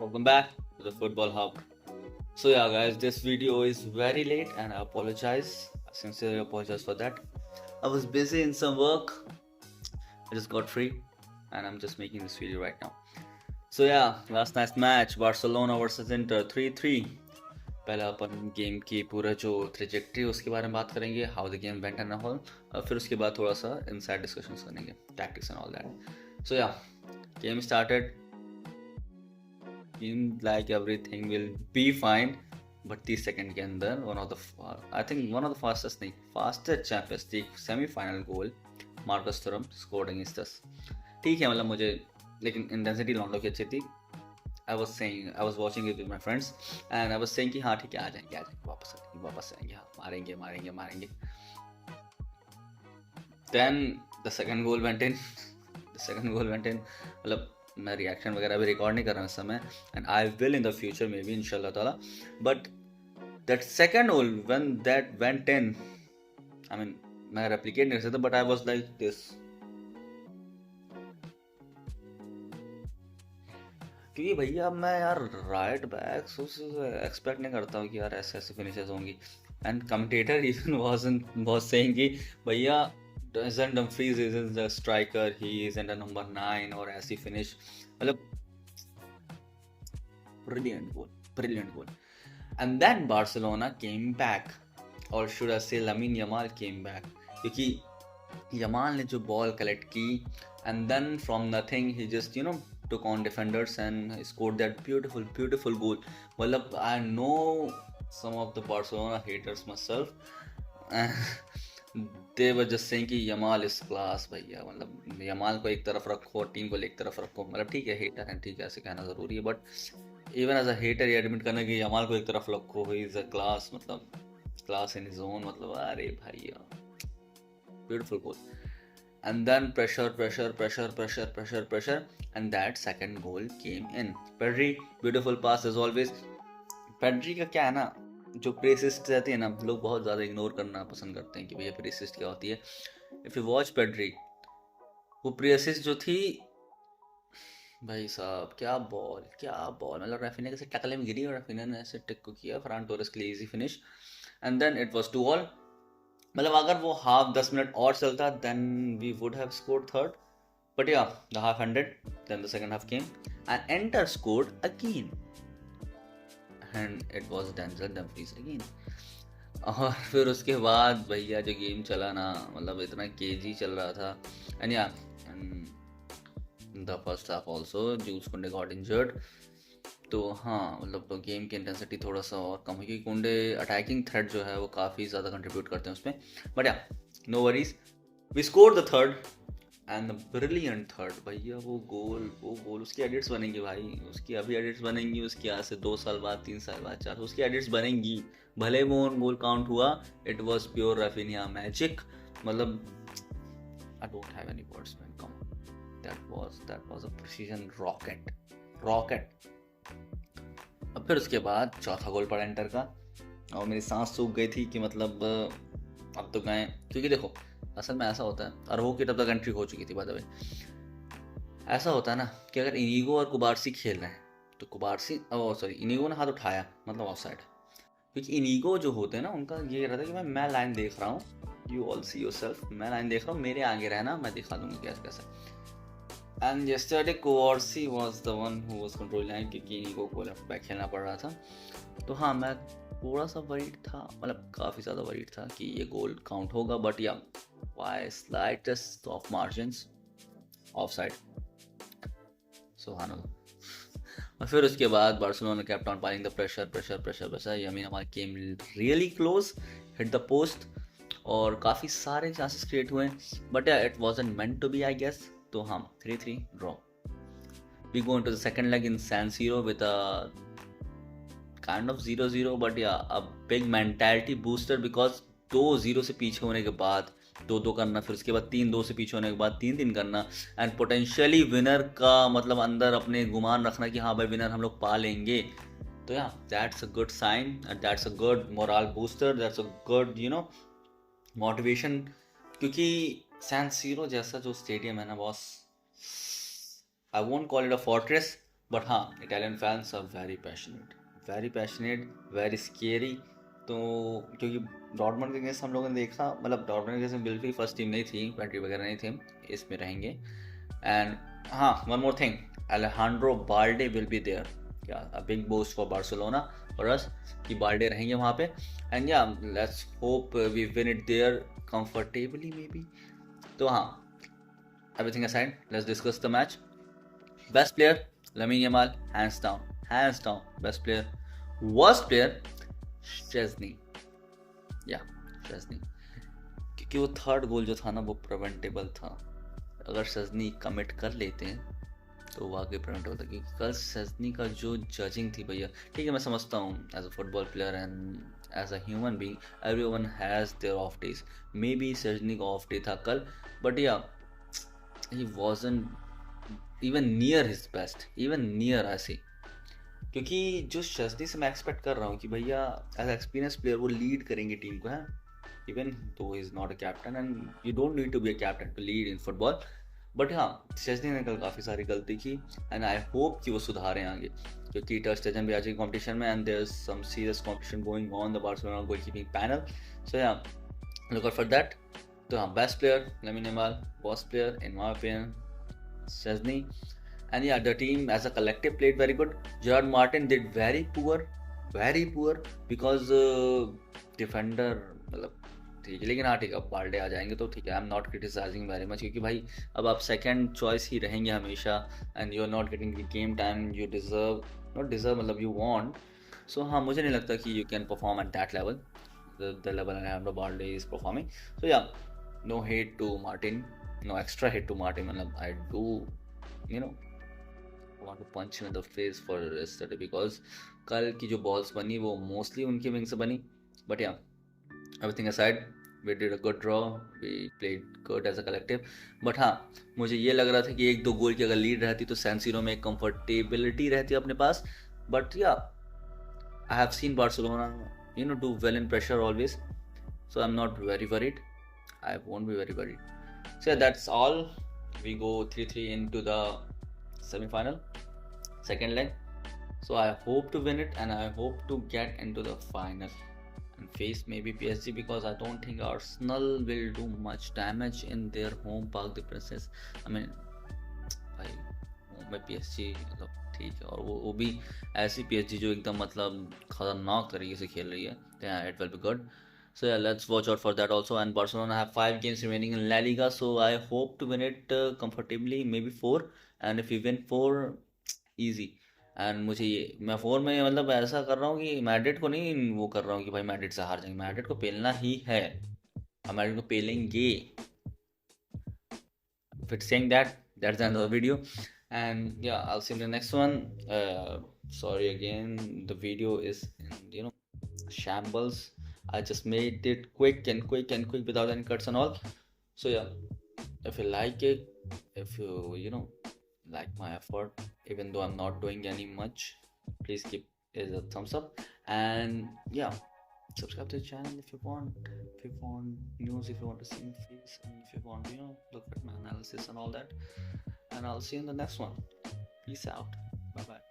Welcome back to the Football Hub. So yeah, guys, this video is very late, and I apologize. I sincerely apologize for that. I was busy in some work. I just got free, and I'm just making this video right now. So yeah, last night's match, Barcelona versus Inter 3-3. पहले अपन game की पूरा जो trajectory उसके बारे में बात करेंगे, how the game went and all, और फिर उसके बाद थोड़ा सा इनसाइड डिस्कशंस करेंगे, tactics and all that. So yeah, game started. Seemed like everything will be fine, but 30 second के अंदर वन ऑफ द फास्टेस्ट नहीं, fastest Champions League semifinal goal Marcus Thuram scored against us. ठीक है, मतलब मुझे लेकिन intensity लॉन्डो की अच्छी थी. I was watching it with my friends and I was saying कि हाँ ठीक है, आ जाएंगे वापस आएंगे, हाँ मारेंगे. Then the second goal went in. मतलब मैं रिएक्शन वगैरह भी रिकॉर्ड नहीं कर रहा हूँ इस समय, and I will in the future may be इंशाल्लाह ताला. But that second goal when that went in, I mean मैं रेप्लिकेट नहीं कर सकता, but I was like this, क्योंकि भैया मैं यार राइट बैक एक्सपेक्ट नहीं करता हूँ कि यार ऐसे फिनिशेस होंगी. And commentator even was saying कि भैया doesn't Dumfries isn't the striker, he isn't a number 9 और ऐसी फिनिश. मतलब brilliant goal. And then Barcelona came back, or should I say Lamine Yamal came back, क्योंकि Yamal ने जो ball collect की and then from nothing he just took on defenders and scored that beautiful goal. मतलब I know some of the Barcelona haters myself, they were just saying कि Yamal इस class भैया, मतलब Yamal को एक तरफ रखो, टीम को एक तरफ रखो. मतलब ठीक है, हेटर है, ठीक है, ऐसे कहना ज़रूरी है, but even as a hater ये एडमिट करना कि यमाल को एक तरफ रखो, ही इज़ अ क्लास, मतलब क्लास इन हिज ओन. मतलब अरे भैया, beautiful goal. And then pressure, and that second goal came in. Pedri, beautiful pass as always. Pedri का क्या है ना, जो प्रेसिस्ट रहती है ना, लोग बहुत ज़्यादा इग्नोर करना पसंद करते हैं कि भैया प्रेसिस्ट क्या होती है. इफ़ यू वॉच पेड्री, वो प्रेसिस्ट जो थी भाई साहब, क्या बॉल, मतलब रफीना कैसे टकले में गिरी और रफीना ने ऐसे टिक को किया, फरान टोरेस के लिए easy finish. And then it was 2-2. मतलब अगर वो हाफ 10 मिनट और चलता then we would have scored third, but yeah, the half ended, then the second half came and Inter scored again and it was Denzel Dumfries again. और फिर उसके बाद भैया जो गेम चला ना, मतलब इतना केजी चल रहा था. and yeah, and the first half also Jules Kounde got injured. तो हाँ, मतलब गेम की इंटेंसिटी थोड़ा सा और कम हुई, क्योंकि कुंडे अटैकिंग थ्रेड जो है वो काफ़ी ज़्यादा कंट्रीब्यूट करते हैं उसमें. But yeah, no worries, we score the third and brilliant third. भैया वो गोल उसकी एडिट्स बनेंगी भाई, उसकी अभी एडिट्स बनेंगी, उसकी आज से 2 साल बाद, 3 साल बाद, 4, उसकी एडिट्स बनेंगी. भले वो गोल काउंट हुआ, it was pure Raphinha magic. मतलब I don't have any words man, come, that was a precision rocket. अब फिर उसके बाद चौथा गोल पड़ा इंटर का, और मेरी सांस सूख गई थी कि मतलब अब तो गए. क्योंकि देखो, असल में ऐसा होता है, और वो की तब तक एंट्री हो चुकी थी बाय द वे. ऐसा होता है ना कि अगर इनिगो और कुबारसी खेल रहे हैं तो कुबारसी, इनिगो ने हाथ उठाया मतलब ऑफसाइड. क्योंकि इनिगो जो होते हैं ना, उनका ये रहता है कि मैं लाइन देख रहा हूँ, यू ऑल सी योरसेल्फ, मैं लाइन देख रहा हूँ, मेरे आगे रहना, मैं दिखा दूंगा कैसे. And yesterday Kowarski was the one who was controlling line, क्योंकि इनिगो को लेफ्ट बैक खेलना पड़ रहा था. तो हाँ, मैं थोड़ा सा वरीड था, मतलब काफ़ी ज़्यादा वरीड था कि ये गोल काउंट होगा, but yeah by slightest of margins offside. सुभान अल्लाह. और फिर उसके बाद Barcelona kept on piling the pressure. यमीन हमारे came really close, hit the post, और काफ़ी सारे चांसेस क्रिएट हुए, but yeah it wasn't meant to be, I guess. तो हम 3-3 draw. We go into the second leg in San Siro with a kind of 0-0, but yeah, a big mentality booster, because 2-0 से पीछे होने के बाद 2-2 करना, फिर उसके बाद 3-2 से पीछे होने के बाद 3-3 करना, एंड पोटेंशियली विनर का मतलब अंदर अपने गुमान रखना कि हाँ भाई विनर हम लोग पा लेंगे. तो yeah, that's a good sign, that's a good morale booster, that's a good motivation. क्योंकि सैन सीरो जैसा जो स्टेडियम है ना boss, I won't call it a fortress, but हाँ, Italian fans are very passionate, very scary. तो क्योंकि Dortmund के against हम लोगों ने देखा, मतलब डॉर्टमुंड के अगेंस्ट बिल्कुल फर्स्ट टीम नहीं थी, पेड्री वगैरह नहीं थे, इसमें रहेंगे। एंड हाँ, one more thing, Alejandro Balde will be there, yeah a big boost for Barcelona for us, कि बाल्डे रहेंगे वहाँ पे। And yeah let's hope we win it there comfortably maybe. तो हाँ, everything aside, let's discuss the match. Best player Lamine Yamal, hands down, best player. Worst player, Szczesny, या Szczesny, क्योंकि वो third goal जो था ना वो preventable था। अगर Szczesny कमिट कर लेते हैं तो वाकई प्रिवेंट होता, क्योंकि कल Szczesny का जो जजिंग थी भैया, ठीक है मैं समझता हूँ as a football player and as a human being everyone has their off days, may be Szczesny का ऑफ डे था कल, but yeah he wasn't even near his best, even near ऐसे। क्योंकि जो शजनी से मैं एक्सपेक्ट कर रहा हूँ कि भैया एज एक्सपीरियंस प्लेयर वो लीड करेंगे टीम को, है even though is not a captain and you don't need to be a captain to lead in football. But हाँ, शजनी ने कल काफ़ी सारी गलती की एंड आई होप कि वो सुधारें आगे, क्योंकि टर स्टेजन भी आज की कॉम्पिटिशन में and there is some serious competition going on the Barcelona goalkeeping panel. So yeah look out for that. तो हाँ, best player Lamine Yamal, worst player in my opinion Szczesny. And yeah, the team as a collective played very good. Gerard Martin did very poor because defender मतलब ठीक है, लेकिन हाँ ठीक है, अब बाल्डे आ जाएंगे तो ठीक है, I am not criticising very much, क्योंकि भाई अब आप सेकंड चॉइस ही रहेंगे हमेशा and you are not getting the game time you deserve, not deserve मतलब यू वांट। सो हाँ, मुझे नहीं लगता कि you can perform at that level, the level Alejandro Balde is performing. So yeah, no hate to Martin, no extra hate to Martin, मतलब I do, you know, want to punch him in the face for yesterday because कल की जो balls बनी वो mostly उनकी wing से बनी। But yeah everything aside, we did a good draw, we played good as a collective. बट हाँ, मुझे ये लग रहा था कि एक दो गोल की अगर लीड रहती तो सैन सीरो में एक कंफर्टेबिलिटी रहती अपने पास। बट या I have seen Barcelona do well in pressure always, so I'm not very worried, I won't be very worried. So yeah, that's all. We go 3-3 into the semi-final, second leg. So I hope to win it and I hope to get into the final and face maybe PSG, because I don't think Arsenal will do much damage in their home Parc des Princes. I mean, भाई home में PSG मतलब ठीक है, और वो भी ऐसी PSG जो एकदम मतलब खतरनाक तरीके से खेल रही है, तो it will be good. So yeah, let's watch out for that also. And Barcelona have 5 games remaining in La Liga, so I hope to win it comfortably, maybe 4. And if we win 4, easy. And मुझे ये मैं 4 में मतलब ऐसा कर रहा हूँ कि मैड्रिड को नहीं वो कर रहा हूँ कि भाई मैड्रिड से हार जाएंगे, मैड्रिड को पेलना ही है, हम मैड्रिड को पेलेंगे. If it's saying that, that's another video. And yeah, I'll see you in the next one. Sorry again, the video is in shambles. I just made it quick without any cuts and all. So yeah, if you like it, if you like my effort, even though I'm not doing any much, please give it a thumbs up. And yeah, subscribe to the channel if you want news, if you want to see my face, and if you want look at my analysis and all that. And I'll see you in the next one. Peace out. Bye bye.